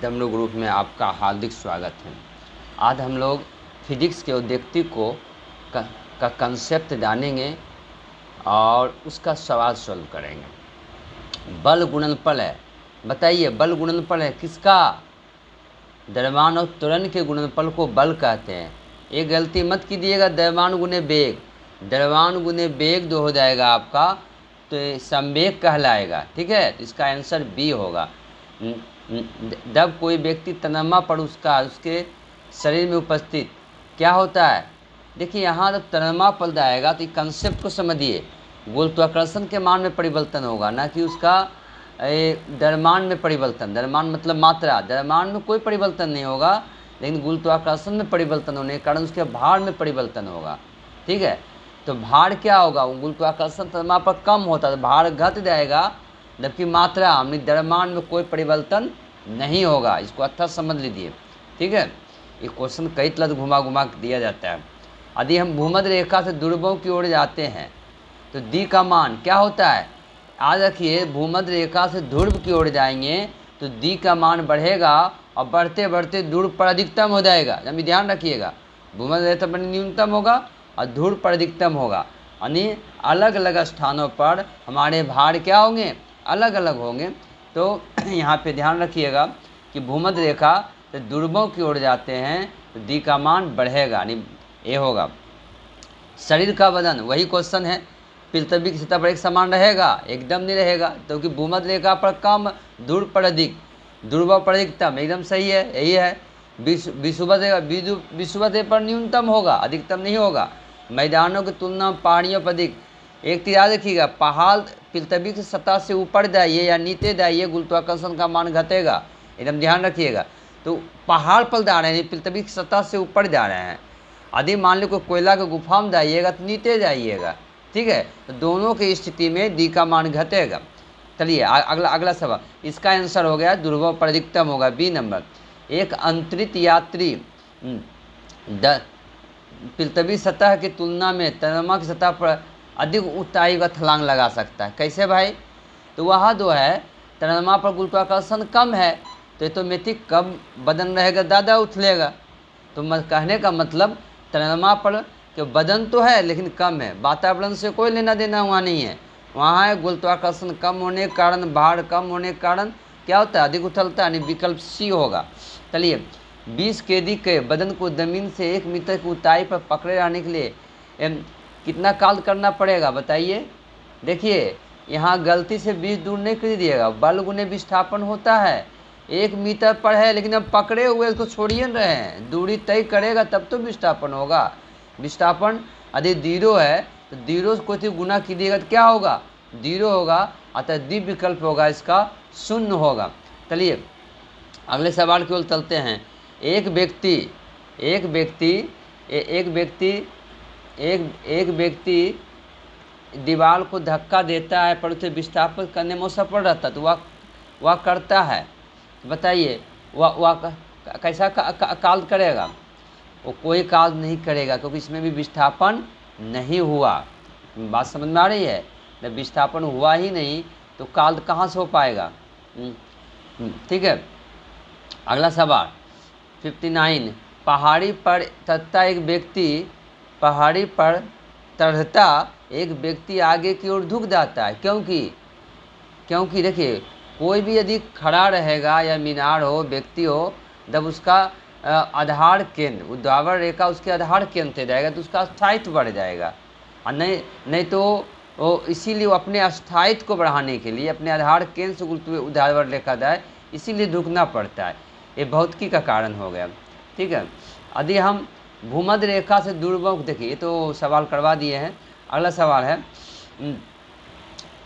दमरू group में आपका हार्दिक स्वागत है। आज हम लोग फिजिक्स के औद्योगिक का कंसेप्ट जानेंगे और उसका सवाल सॉल्व करेंगे। बल गुणनफल है, बताइए बल गुणनफल है किसका? द्रव्यमान और त्वरण के गुणनफल को बल कहते हैं। एक गलती मत कीजिएगा, द्रव्यमान गुने वेग, द्रव्यमान गुने वेग जो हो जाएगा आपका तो संवेग कहलाएगा। ठीक है, इसका आंसर बी होगा। जब कोई व्यक्ति तन्मा पर उसके शरीर में उपस्थित क्या होता है, देखिए यहाँ जब तन्मा पल जाएगा तो कंसेप्ट को समझिए। गुरुत्वाकर्षण के मान में परिवर्तन होगा, ना कि उसका द्रव्यमान में परिवर्तन। द्रव्यमान मतलब मात्रा, द्रव्यमान में कोई परिवर्तन नहीं होगा, लेकिन गुरुत्वाकर्षण में परिवर्तन होने के कारण उसके भार में परिवर्तन होगा। ठीक है, तो भार क्या होगा? गुरुत्वाकर्षण तन्मा पर कम होता है तो भार घट जाएगा, जबकि मात्रा यानी द्रव्यमान में कोई परिवर्तन नहीं होगा। इसको अच्छा समझ लीजिए। ठीक है, ये क्वेश्चन कई तरह घुमा घुमा दिया जाता है। यदि हम भूमध्य रेखा से ध्रुवों की ओर जाते हैं तो डी का मान क्या होता है? आज रखिए, भूमध्य रेखा से ध्रुव की ओर जाएंगे तो डी का मान बढ़ेगा और बढ़ते बढ़ते ध्रुव पर अधिकतम हो जाएगा। यानी ध्यान रखिएगा, भूमध्य रेखा पर न्यूनतम होगा और ध्रुव पर अधिकतम होगा। यानी अलग अलग स्थानों पर हमारे भार क्या होंगे? अलग अलग होंगे। तो यहाँ पे ध्यान रखिएगा कि भूमध्य रेखा से ध्रुवों की ओर जाते हैं तो डी का मान बढ़ेगा, यानी ए होगा। शरीर का वजन, वही क्वेश्चन है, पृथ्वी की सतह पर एक समान रहेगा? एकदम नहीं रहेगा, क्योंकि भूमध्य रेखा पर कम, ध्रुव पर अधिक, ध्रुव पर अधिकतम, एकदम सही है, यही है। विषुवत पर न्यूनतम होगा, अधिकतम नहीं होगा। मैदानों की तुलना में पहाड़ियों पर अधिक। एक चीज याद रखिएगा, पहाड़ पृथ्वी की सतह से ऊपर जाइए या नीचे जाइए, गुरुत्वाकर्षण का मान घटेगा, एकदम ध्यान रखिएगा। तो पहाड़ पर जा रहे हैं, पृथ्वी की सतह से ऊपर जा रहे हैं। यदि मान लो कोई कोयला के गुफा में जाइएगा तो नीचे जाइएगा। ठीक है, तो दोनों की स्थिति में डी का मान घटेगा। चलिए अगला सवाल, इसका आंसर हो गया ध्रुवों पर अधिकतम होगा, बी नंबर। एक अंतरिक्ष यात्री पृथ्वी सतह की तुलना में चंद्रमा की सतह पर अधिक ऊंचाई का छलांग लगा सकता है। कैसे भाई? तो वह जो है चंद्रमा पर गुरुत्वाकर्षण कम है, तो ऑटोमेटिक कम वजन रहेगा, ज़्यादा उछलेगा। तो कहने का मतलब चंद्रमा पर के वजन तो है लेकिन कम है, वातावरण से कोई लेना देना वहाँ नहीं है। वहाँ है गुरुत्वाकर्षण कम होने के कारण, भार कम होने के कारण क्या होता है? अधिक उछलता है, यानी विकल्प सी होगा। चलिए, 20 kg के वजन को जमीन से 1 मीटर की ऊंचाई पर पकड़े रहने के लिए कितना काल करना पड़ेगा, बताइए। देखिए यहाँ गलती से 20 दूर नहीं कर दिएगा, बल गुने विस्थापन होता है। 1 मीटर पर है लेकिन अब पकड़े हुए उसको छोड़िए रहे हैं, दूरी तय करेगा तब तो विस्थापन होगा। विस्थापन यदि 0 है तो 0 को कोई गुना कीजिएगा तो क्या होगा? 0 होगा, अतः डी विकल्प होगा, इसका 0 होगा। चलिए अगले सवाल की ओर चलते हैं। एक व्यक्ति दीवार को धक्का देता है पर उसे विस्थापित करने में सफल रहता है, तो वह करता है, बताइए वह कैसा काल करेगा? वो कोई काल नहीं करेगा, क्योंकि इसमें भी विस्थापन नहीं हुआ। बात समझ में आ रही है? जब विस्थापन हुआ ही नहीं तो काल कहाँ से हो पाएगा? ठीक है, अगला सवाल 59। पहाड़ी पर चढ़ता एक व्यक्ति आगे की ओर झुक जाता है, क्योंकि देखिए कोई भी यदि खड़ा रहेगा या मीनार हो, व्यक्ति हो, जब उसका आधार केंद्र, ऊर्ध्वाधर रेखा उसके आधार केंद्र से जाएगा तो उसका स्थायित्व बढ़ जाएगा। और नहीं तो वो इसीलिए वो अपने स्थायित्व को बढ़ाने के लिए अपने आधार केंद्र से ऊर्ध्वाधर रेखा जाए, इसीलिए झुकना पड़ता है। ये भौतिकी का कारण हो गया। ठीक है, यदि हम भूमध्य रेखा से ध्रुवों को देखिए, तो सवाल करवा दिए हैं। अगला सवाल है,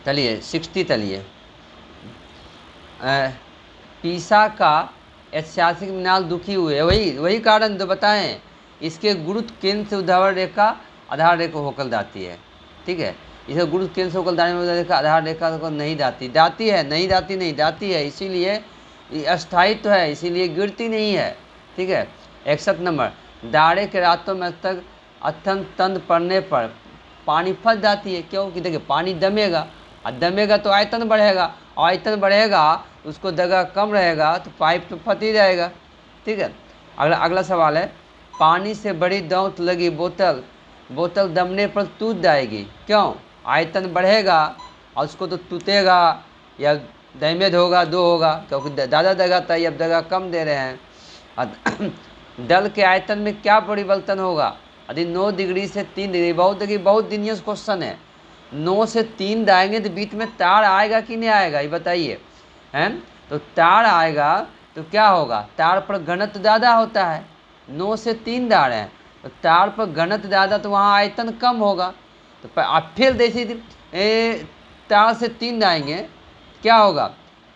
चलिए 60, चलिए पीसा का ऐतिहासिक मीनार दुखी हुए, वही कारण जो बताएं, इसके गुरुत्व केंद्र से ऊर्ध्वाधर रेखा आधार रेखा होकर जाती है। ठीक है, इसे गुरुत्व केंद्र से होकर जाने में रेखा आधार रेखा को नहीं जाती है, इसीलिए अस्थायित्व है, इसीलिए गिरती नहीं है। ठीक है, 61 नंबर, दाड़े के रातों में तक अत्यंत तंद पड़ने पर पानी फंस जाती है, क्योंकि देखिए पानी दमेगा, और दमेगा तो आयतन बढ़ेगा, और आयतन बढ़ेगा उसको जगह कम रहेगा तो पाइप तो फट ही जाएगा। ठीक है, अगला सवाल है, पानी से बड़ी दौत लगी बोतल, बोतल दमने पर टूट जाएगी, क्यों? आयतन बढ़ेगा और उसको तो टूटेगा या डैमेज होगा, दो होगा, क्योंकि ज़्यादा जगह था, अब जगह कम दे रहे हैं। जल के आयतन में क्या परिवर्तन होगा? यदि 9 डिग्री से 3 डिग्री, बहुत दिनियस क्वेश्चन है। 9 से 3 जाएंगे तो बीच में तार आएगा कि नहीं आएगा, ये बताइए, हैं? तो तार आएगा तो क्या होगा? तार पर घनत्व ज़्यादा होता है, 9 से 3 तार हैं तो तार पर घनत्व ज़्यादा, तो वहाँ आयतन कम होगा। तो आप फिर जैसे तार से 3 जाएंगे क्या होगा?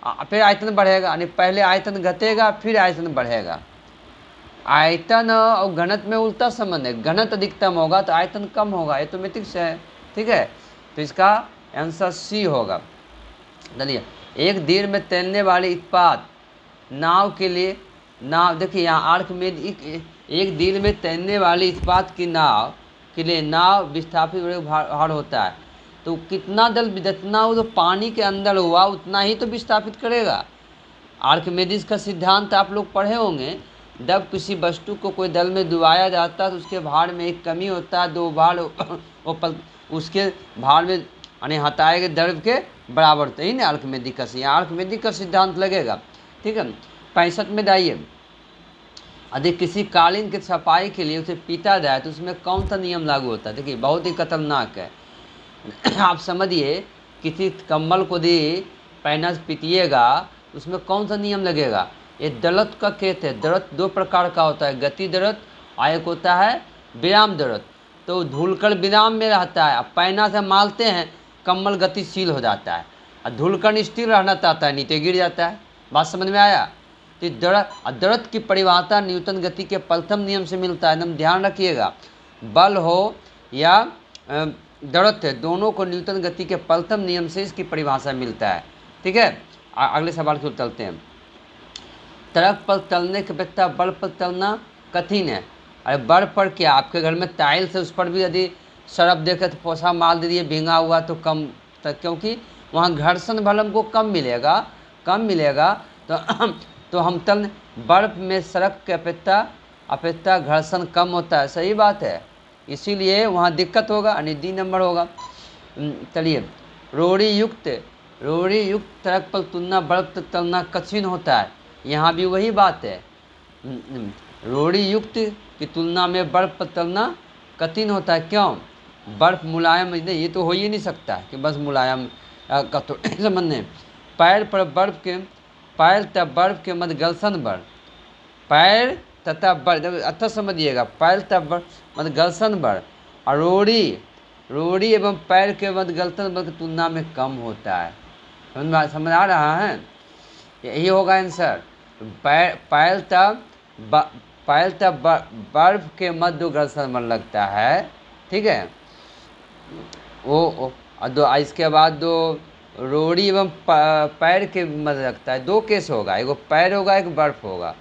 फिर आयतन बढ़ेगा, यानी पहले आयतन घटेगा फिर आयतन बढ़ेगा। आयतन और घनत्व में उल्टा संबंध है, घनत्व अधिकतम होगा तो आयतन कम होगा, ये तो मैट्रिक्स है। ठीक है, तो इसका आंसर सी होगा। चलिए, एक धीर में तैरने वाली इस्पात नाव के लिए, नाव देखिए यहाँ आर्क में एक धीर में तैरने वाली इस्पात की नाव के लिए नाव विस्थापित भार होता है, तो कितना जल जितना वो पानी के अंदर हुआ उतना ही तो विस्थापित करेगा। आर्किमेडिस का सिद्धांत आप लोग पढ़े होंगे, जब किसी वस्तु को कोई जल में डुबाया जाता है तो उसके भार में एक कमी होता है, दो भार उसके भार में यानी हटाए गए द्रव्य के बराबर, तो ही ना आर्किमेडिस का, आर्किमेडिस का सिद्धांत लगेगा। ठीक है, 65 में जाइए, यदि किसी कालीन की सफाई के लिए उसे पीटा जाए तो उसमें कौन सा नियम लागू होता है? देखिए बहुत ही खतरनाक है। आप समझिए, किसी कम्बल को दी पहना से पीटिएगा उसमें कौन सा नियम लगेगा? ये दर्द का केस है। दर्द 2 प्रकार का होता है, गति दर्द और एक होता है विराम दर्द। तो धूलकण विराम में रहता है, अब पैना से मारते हैं कम्बल गतिशील हो जाता है, और धूलकण स्थिर रहना चाहता है, नीचे गिर जाता है। बात समझ में आया? तो दर्द की परिभाषा न्यूटन गति के प्रथम नियम से मिलता है, एकदम ध्यान रखिएगा। बल हो या दर्द है, दोनों को न्यूटन गति के प्रथम नियम से इसकी परिभाषा मिलता है। ठीक है, अगले सवाल की ओर चलते हैं। ट्रक पर चलने की अपेक्षा बर्फ पर चलना कठिन है। अरे बर्फ पर क्या, आपके घर में टाइल्स है, उस पर भी यदि सरफ देकर तो पोछा मार दीजिए भींगा हुआ तो कम, क्योंकि वहाँ घर्षण बल हमको कम मिलेगा तो हम चल बर्फ में सड़क के अपेक्षा घर्षण कम होता है, सही बात है, इसीलिए वहाँ दिक्कत होगा, यानी डी नंबर होगा। चलिए, रोड़ी युक्त सड़क पर तुलना बर्फ पर चलना कठिन होता है, यहाँ भी वही बात है। रोड़ी युक्त की तुलना में बर्फ पर चलना कठिन होता है, क्यों? बर्फ मुलायम नहीं, ये तो हो ही नहीं सकता कि बस मुलायम का तो संबंध नहीं। पैर तथा बर्फ के मध्य घर्षण बल, पैर तथा बर्फ, अच्छा समझिएगा, पैर तथा मध्य घर्षण बल और रोड़ी एवं पैर के मध्य घर्षण बल की तुलना में कम होता है। समझ आ रहा है? यही होगा आंसर। पैर तथा बर्फ के मध्य घर्षण बल लगता है, ठीक है, वो इसके बाद दो रोड़ी एवं पैर के मध्य लगता है। 2 केस होगा, एक पैर होगा एक बर्फ होगा,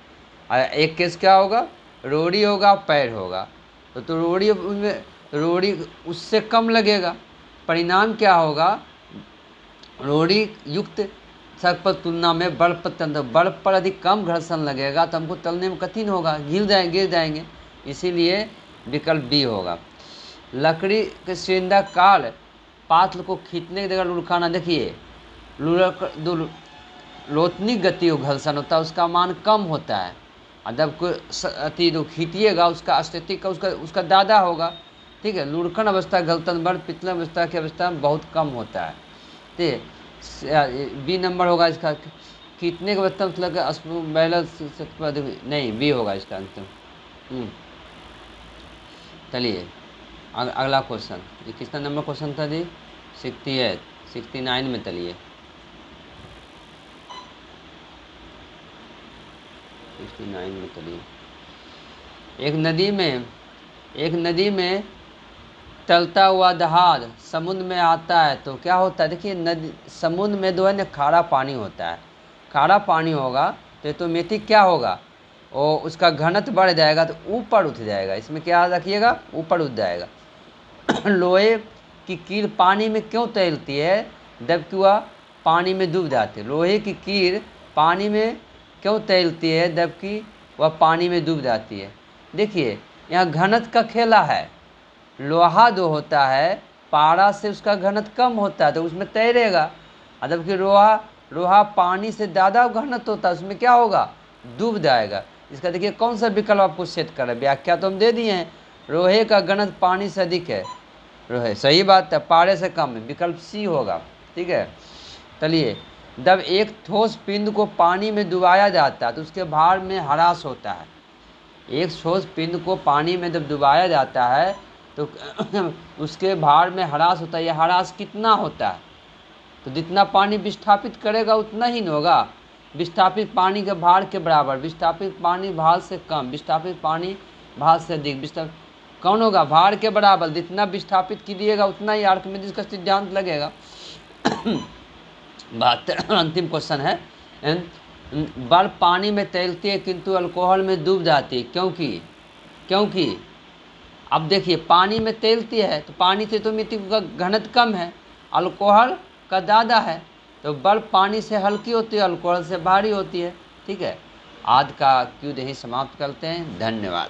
और एक केस क्या होगा? रोड़ी होगा पैर होगा, तो रोड़ी उससे कम लगेगा। परिणाम क्या होगा? रोड़ी युक्त सड़क पर तुलना में बर्फ पर अधिक कम घर्षण लगेगा, तो हमको चलने में कठिन होगा, गिर जाएंगे, इसीलिए विकल्प डी होगा। लकड़ी के सिलेंडराकार पात्र को खींचने की जगह लुढ़काना, देखिए लोतनी गति और घर्षण होता है, उसका मान कम होता है, और जब कोई जो खींचिएगा उसका स्थिति का उसका ज़्यादा होगा। ठीक है, लुढ़कन अवस्था घर्षण बल पिछले अवस्था की अवस्था में बहुत कम होता है। ठीक, बी नंबर होगा इसका। खींचने का मतलब बैलेंस नहीं, बी होगा इसका अंतिम। चलिए अगला क्वेश्चन, ये कितना नंबर क्वेश्चन था जी? 69 में। चलिए 69 में चलिए। एक नदी में चलता हुआ जहाज समुद्र में आता है तो क्या होता है? देखिए नदी समुद्र में जो है ना खारा पानी होता है, खारा पानी होगा तो ऑटोमेटिक क्या होगा? और उसका घनत्व बढ़ जाएगा तो ऊपर उठ जाएगा। इसमें क्या रखिएगा? ऊपर उठ जाएगा। लोहे की कील पानी में क्यों तैरती है जबकि वह पानी में डूब जाती है? लोहे की कील पानी में क्यों तैरती है जबकि वह पानी में डूब जाती है? देखिए यहाँ घनत्व का खेला है। लोहा जो होता है पारा से उसका घनत्व कम होता है तो उसमें तैरेगा, जबकि लोहा पानी से ज़्यादा घनत्व होता है, उसमें क्या होगा? डूब जाएगा। इसका देखिए कौन सा विकल्प आपको सेट कर रहा है? व्याख्या तो हम दे दिए हैं, लोहे का घनत्व पानी से अधिक है। लोहे सही बात है, पारे से कम है, विकल्प सी होगा। ठीक है, चलिए। जब एक ठोस पिंड को पानी में डुबाया जाता है तो उसके भार में ह्रास होता है। एक ठोस पिंड को पानी में जब डुबाया जाता है तो उसके भार में ह्रास होता है। यह ह्रास कितना होता है? तो जितना पानी विस्थापित करेगा उतना ही न होगा। विस्थापित पानी के भार के बराबर, विस्थापित पानी भार से कम, विस्थापित पानी भार से अधिक, विस्थापित कौन होगा? भार के बराबर। जितना विस्थापित कीजिएगा उतना ही आर्किमिडीज का सिद्धांत लगेगा। बात अंतिम क्वेश्चन है, बर्फ पानी में तैरती है किंतु अल्कोहल में डूब जाती है, क्योंकि अब देखिए पानी में तैरती है तो पानी से तो मिट्टी का घनत्व कम है, अल्कोहल का ज़्यादा है, तो बर्फ पानी से हल्की होती है, अल्कोहल से भारी होती है। ठीक है, आज का क्यूज यहीं समाप्त करते हैं। धन्यवाद।